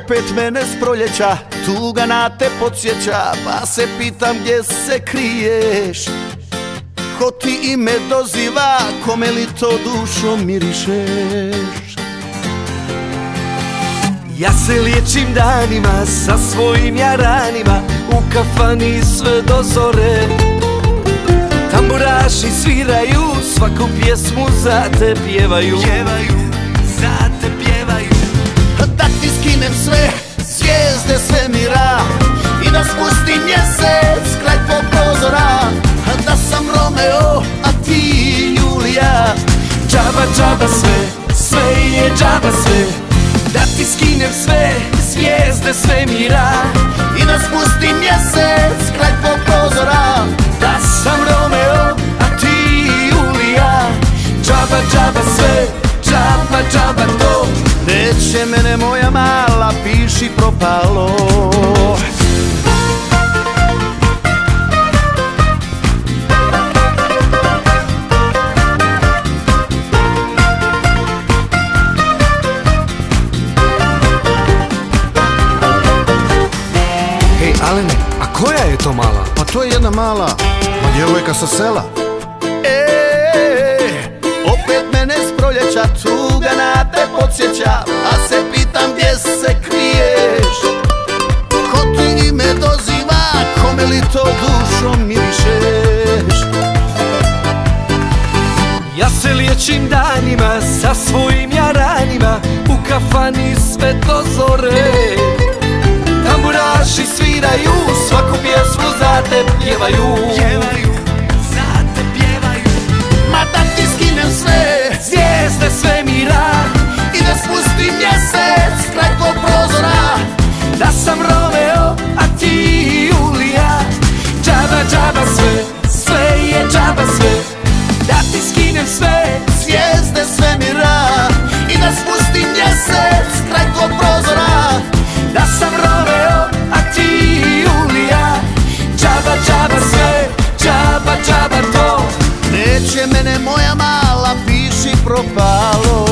Opet mene s proljeća tuga na te podsjeća, pa se pitam gdje se kriješ. Ko ti ime doziva, kome li to dušom mirišeš? Ja se liječim danima sa svojim jaranima, u kafani sve do zore. Tamburaši sviraju, svaku pjesmu za te pjevaju. Za te pjevaju. Da ti skinem sve zvijezde svemira i da spustim mjesec kraj tvog prozora. Da sam Romeo, a ti Julija. Džaba, džaba sve, sve je džaba sve. Da ti skinem sve zvijezde svemira i da spustim mjesec kraj tvog prozora. Da sam Romeo, a ti Julija. Džaba, džaba sve, džaba, džaba to. Neće mene moja mala, piši propalo. Hej Alene, a koja je to mala? Pa to je jedna mala djevojka sa sela. Opet mene s proljeća tuga na te podsjeća, a se pitam gdje se kriješ. Ko ti ime doziva, kome li to dušom mirišeš? Ja se liječim danima sa svojim jaranima, u kafani sve do zore. Tamburaši sviraju, svaku pjesmu za te pjevaju. Za te pjevaju. Ma da ti skinem sve zvijezde svemira i da spustim mjesec kraj tvog prozora. Da sam Romeo, a ti Julija. Džaba, džaba sve, sve je džaba sve. Da ti skinem sve zvijezde svemira i da spustim mjesec kraj tvog prozora. Da sam Romeo, a ti Julija. Džaba, džaba sve, džaba, džaba to. Neće mene moja mala, piši propalo.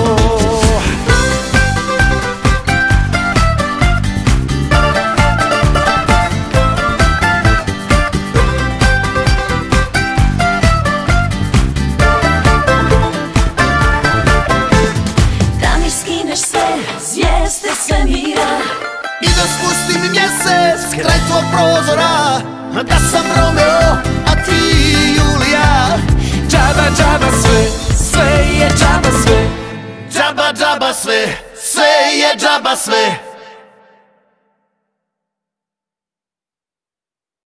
Da mi skineš sve zvijezde svemira i da spustim mjesec kraj tvog prozora. Da sam Romeo, a ti Julija. Džaba, džaba sve, sve je džaba sve. Džaba, džaba sve, sve je džaba sve.